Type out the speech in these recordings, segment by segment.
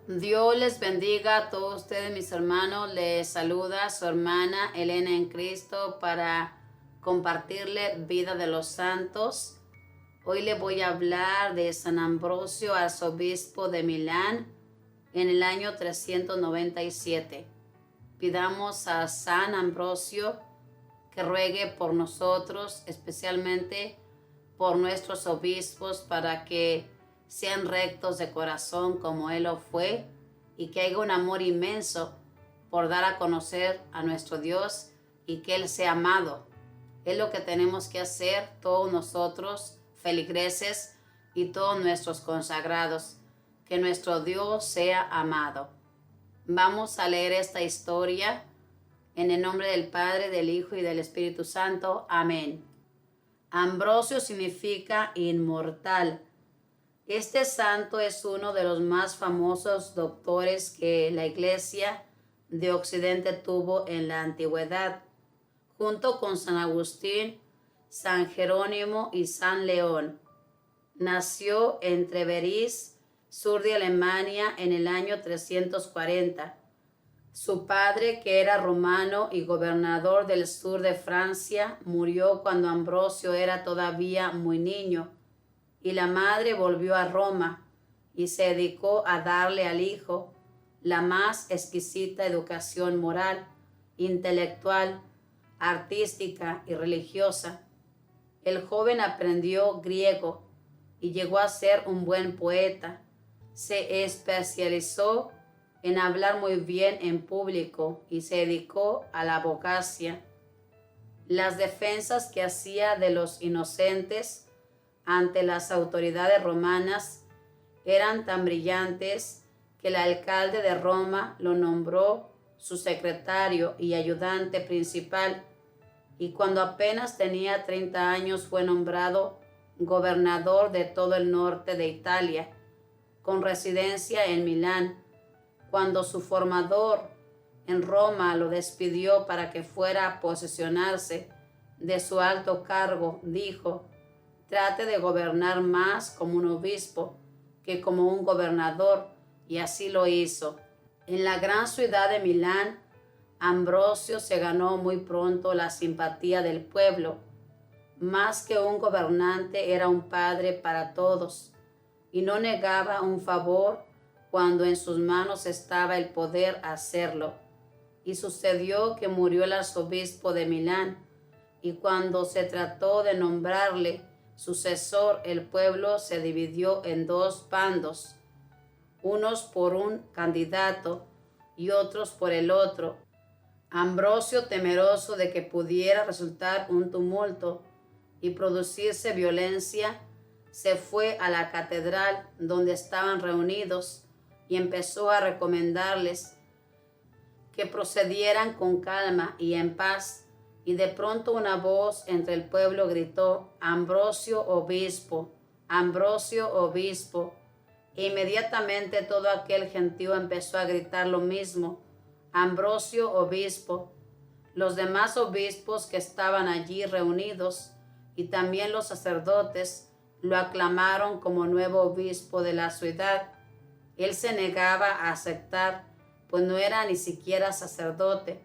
Dios les bendiga a todos ustedes, mis hermanos. Les saluda su hermana Elena en Cristo para compartirle vida de los santos. Hoy le voy a hablar de San Ambrosio, arzobispo de Milán, en el año 397. Pidamos a San Ambrosio que ruegue por nosotros, especialmente por nuestros obispos, para que sean rectos de corazón como Él lo fue, y que haya un amor inmenso por dar a conocer a nuestro Dios y que Él sea amado. Es lo que tenemos que hacer todos nosotros, feligreses, y todos nuestros consagrados, que nuestro Dios sea amado. Vamos a leer esta historia en el nombre del Padre, del Hijo y del Espíritu Santo. Amén. Ambrosio significa inmortal. Este santo es uno de los más famosos doctores que la Iglesia de Occidente tuvo en la antigüedad, junto con San Agustín, San Jerónimo y San León. Nació en Treveris, sur de Alemania, en el año 340. Su padre, que era romano y gobernador del sur de Francia, murió cuando Ambrosio era todavía muy niño, y la madre volvió a Roma y se dedicó a darle al hijo la más exquisita educación moral, intelectual, artística y religiosa. El joven aprendió griego y llegó a ser un buen poeta. Se especializó en hablar muy bien en público y se dedicó a la abogacía. Las defensas que hacía de los inocentes ante las autoridades romanas eran tan brillantes que el alcalde de Roma lo nombró su secretario y ayudante principal, y cuando apenas tenía 30 años fue nombrado gobernador de todo el norte de Italia, con residencia en Milán. Cuando su formador en Roma lo despidió para que fuera a posesionarse de su alto cargo, dijo: trate de gobernar más como un obispo que como un gobernador, y así lo hizo. En la gran ciudad de Milán, Ambrosio se ganó muy pronto la simpatía del pueblo. Más que un gobernante, era un padre para todos, y no negaba un favor cuando en sus manos estaba el poder hacerlo. Y sucedió que murió el arzobispo de Milán, y cuando se trató de nombrarle sucesor, el pueblo se dividió en dos bandos, unos por un candidato y otros por el otro. Ambrosio, temeroso de que pudiera resultar un tumulto y producirse violencia, se fue a la catedral donde estaban reunidos y empezó a recomendarles que procedieran con calma y en paz. Y de pronto una voz entre el pueblo gritó: Ambrosio obispo, Ambrosio obispo. E inmediatamente todo aquel gentío empezó a gritar lo mismo: Ambrosio obispo. Los demás obispos que estaban allí reunidos y también los sacerdotes lo aclamaron como nuevo obispo de la ciudad. Él se negaba a aceptar, pues no era ni siquiera sacerdote.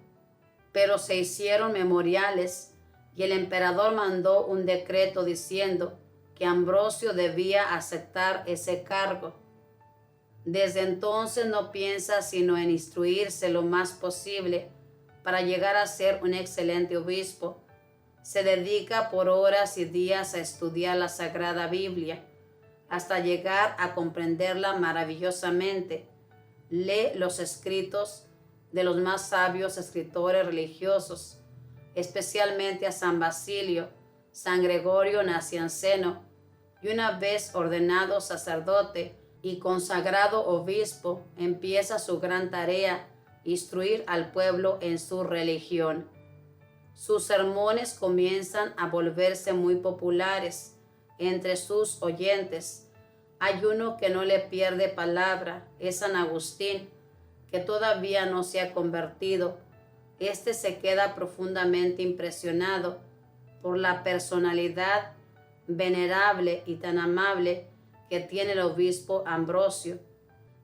Pero se hicieron memoriales y el emperador mandó un decreto diciendo que Ambrosio debía aceptar ese cargo. Desde entonces no piensa sino en instruirse lo más posible para llegar a ser un excelente obispo. Se dedica por horas y días a estudiar la Sagrada Biblia hasta llegar a comprenderla maravillosamente. Lee los escritos de los más sabios escritores religiosos, especialmente a San Basilio, San Gregorio Nacianceno, y una vez ordenado sacerdote y consagrado obispo, empieza su gran tarea: instruir al pueblo en su religión. Sus sermones comienzan a volverse muy populares entre sus oyentes. Hay uno que no le pierde palabra, es San Agustín, que todavía no se ha convertido. Este se queda profundamente impresionado por la personalidad venerable y tan amable que tiene el obispo Ambrosio.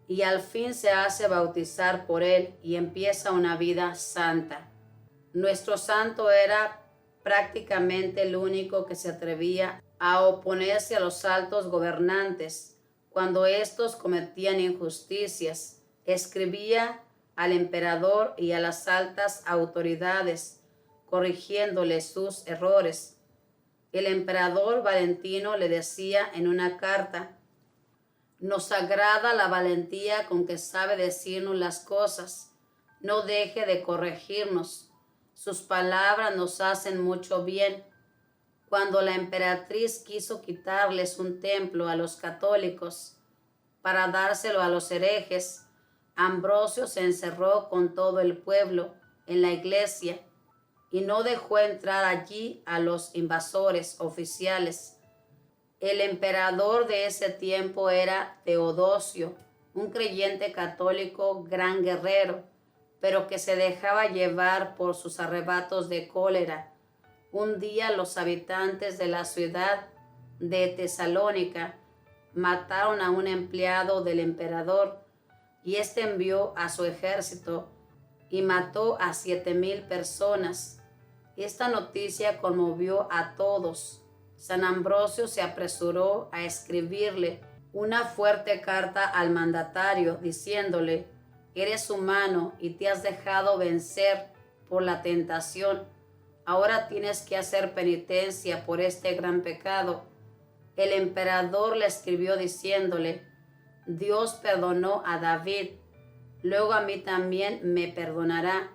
y al fin se hace bautizar por él y empieza una vida santa. Nuestro santo era prácticamente el único que se atrevía a oponerse a los altos gobernantes cuando éstos cometían injusticias. Escribía al emperador y a las altas autoridades, corrigiéndoles sus errores. El emperador Valentino le decía en una carta: «Nos agrada la valentía con que sabe decirnos las cosas. No deje de corregirnos. Sus palabras nos hacen mucho bien». Cuando la emperatriz quiso quitarles un templo a los católicos para dárselo a los herejes, Ambrosio se encerró con todo el pueblo en la iglesia y no dejó entrar allí a los invasores oficiales. El emperador de ese tiempo era Teodosio, un creyente católico, gran guerrero, pero que se dejaba llevar por sus arrebatos de cólera. Un día los habitantes de la ciudad de Tesalónica mataron a un empleado del emperador y éste envió a su ejército y mató a 7,000 personas. Esta noticia conmovió a todos. San Ambrosio se apresuró a escribirle una fuerte carta al mandatario diciéndole: «Eres humano y te has dejado vencer por la tentación. Ahora tienes que hacer penitencia por este gran pecado». El emperador le escribió diciéndole: «Dios perdonó a David, luego a mí también me perdonará».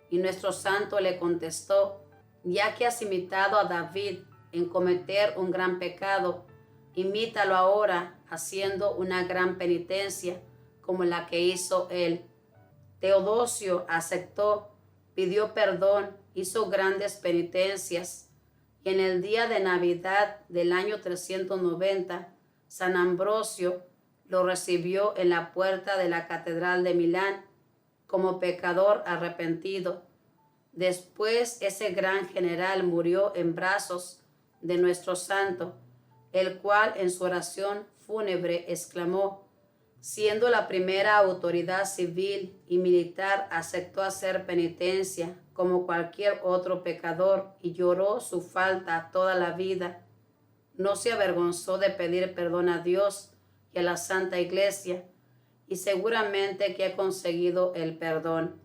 Y nuestro santo le contestó: «Ya que has imitado a David en cometer un gran pecado, imítalo ahora haciendo una gran penitencia como la que hizo él». Teodosio aceptó, pidió perdón, hizo grandes penitencias, y en el día de Navidad del año 390, San Ambrosio lo recibió en la puerta de la Catedral de Milán como pecador arrepentido. Después ese gran general murió en brazos de nuestro santo, el cual en su oración fúnebre exclamó: «Siendo la primera autoridad civil y militar, aceptó hacer penitencia como cualquier otro pecador y lloró su falta toda la vida. No se avergonzó de pedir perdón a Dios y a la Santa Iglesia, y seguramente que ha conseguido el perdón».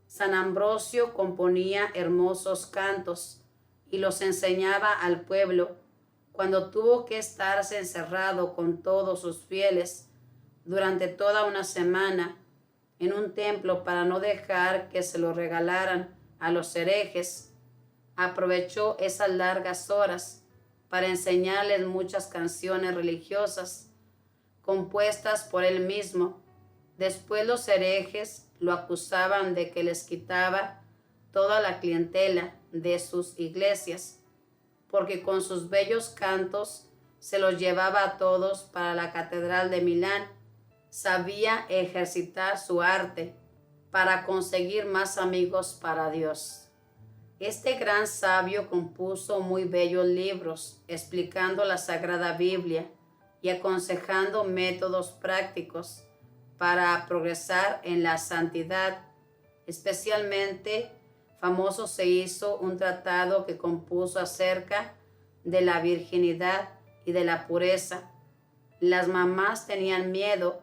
San Ambrosio componía hermosos cantos y los enseñaba al pueblo. Cuando tuvo que estarse encerrado con todos sus fieles durante toda una semana en un templo para no dejar que se lo regalaran a los herejes, aprovechó esas largas horas para enseñarles muchas canciones religiosas compuestas por él mismo. Después los herejes lo acusaban de que les quitaba toda la clientela de sus iglesias, porque con sus bellos cantos se los llevaba a todos para la Catedral de Milán. Sabía ejercitar su arte para conseguir más amigos para Dios. Este gran sabio compuso muy bellos libros explicando la Sagrada Biblia y aconsejando métodos prácticos para progresar en la santidad. Especialmente famoso se hizo un tratado que compuso acerca de la virginidad y de la pureza. Las mamás tenían miedo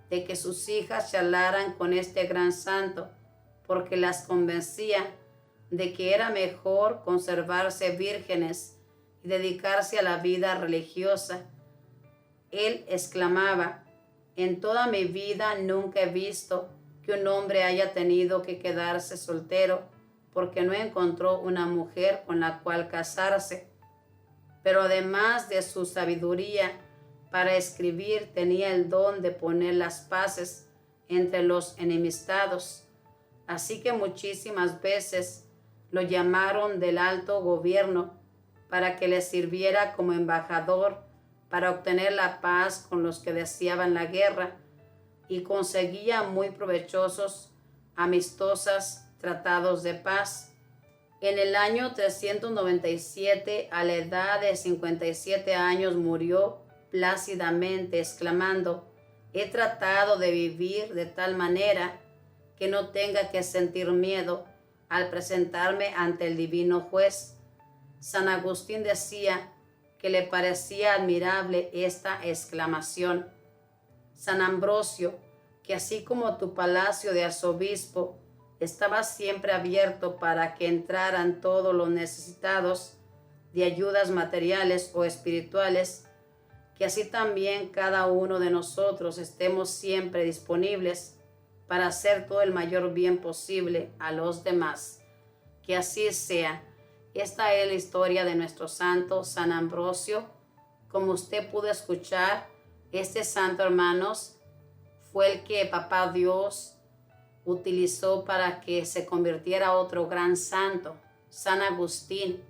de que sus hijas charlaran con este gran santo, porque las convencía de que era mejor conservarse vírgenes y dedicarse a la vida religiosa. Él exclamaba: «En toda mi vida nunca he visto que un hombre haya tenido que quedarse soltero porque no encontró una mujer con la cual casarse». Pero además de su sabiduría para escribir, tenía el don de poner las paces entre los enemistados. Así que muchísimas veces lo llamaron del alto gobierno para que le sirviera como embajador para obtener la paz con los que deseaban la guerra, y conseguía muy provechosos, amistosas tratados de paz. En el año 397, a la edad de 57 años, murió plácidamente, exclamando: He tratado de vivir de tal manera que no tenga que sentir miedo al presentarme ante el divino juez. San Agustín decía que le parecía admirable esta exclamación. San Ambrosio, que así como tu palacio de arzobispo estaba siempre abierto para que entraran todos los necesitados de ayudas materiales o espirituales, que así también cada uno de nosotros estemos siempre disponibles para hacer todo el mayor bien posible a los demás. Que así sea. Esta es la historia de nuestro santo San Ambrosio. Como usted pudo escuchar, este santo, hermanos, fue el que Papá Dios utilizó para que se convirtiera otro gran santo, San Agustín,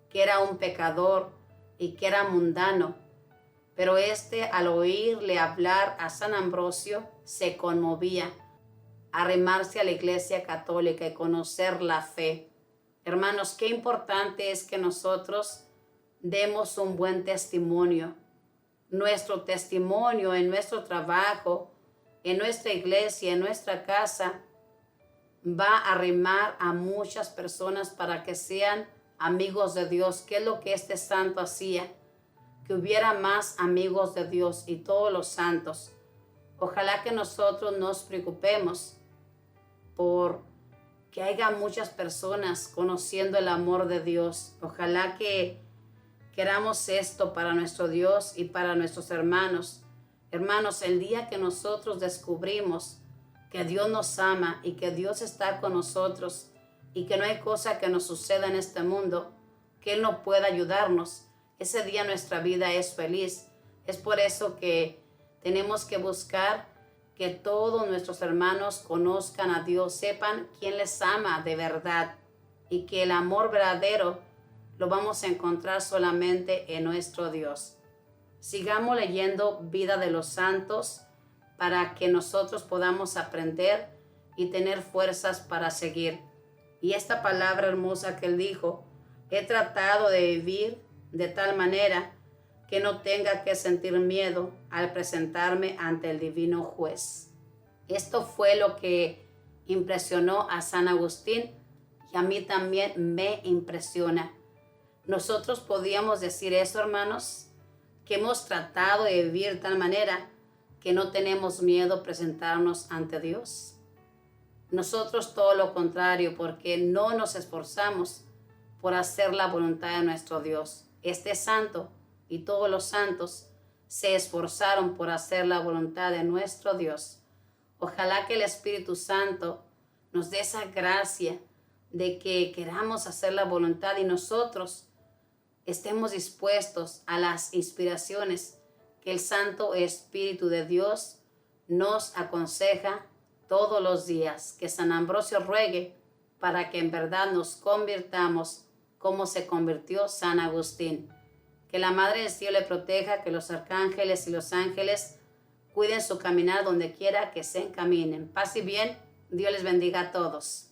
que era un pecador y que era mundano. Pero al oírle hablar a San Ambrosio, se conmovía, arrimarse a la Iglesia Católica y conocer la fe. Hermanos, qué importante es que nosotros demos un buen testimonio. Nuestro testimonio en nuestro trabajo, en nuestra iglesia, en nuestra casa, va a arrimar a muchas personas para que sean amigos de Dios. ¿Qué es lo que este santo hacía? Que hubiera más amigos de Dios y todos los santos. Ojalá que nosotros nos preocupemos por que haya muchas personas conociendo el amor de Dios. Ojalá que queramos esto para nuestro Dios y para nuestros hermanos. Hermanos, el día que nosotros descubrimos que Dios nos ama y que Dios está con nosotros y que no hay cosa que nos suceda en este mundo que Él no pueda ayudarnos, ese día nuestra vida es feliz. Es por eso que tenemos que buscar que todos nuestros hermanos conozcan a Dios, sepan quién les ama de verdad y que el amor verdadero lo vamos a encontrar solamente en nuestro Dios. Sigamos leyendo Vida de los Santos para que nosotros podamos aprender y tener fuerzas para seguir. Y esta palabra hermosa que él dijo, he tratado de vivir de tal manera que no tenga que sentir miedo al presentarme ante el divino juez. Esto fue lo que impresionó a San Agustín y a mí también me impresiona. Nosotros podíamos decir eso, hermanos, que hemos tratado de vivir de tal manera que no tenemos miedo a presentarnos ante Dios. Nosotros todo lo contrario, porque no nos esforzamos por hacer la voluntad de nuestro Dios. Este santo y todos los santos se esforzaron por hacer la voluntad de nuestro Dios. Ojalá que el Espíritu Santo nos dé esa gracia de que queramos hacer la voluntad y nosotros estemos dispuestos a las inspiraciones que el Santo Espíritu de Dios nos aconseja todos los días. Que San Ambrosio ruegue para que en verdad nos convirtamos como se convirtió San Agustín. Que la Madre del Cielo le proteja, que los arcángeles y los ángeles cuiden su caminar donde quiera que se encaminen. Paz y bien, Dios les bendiga a todos.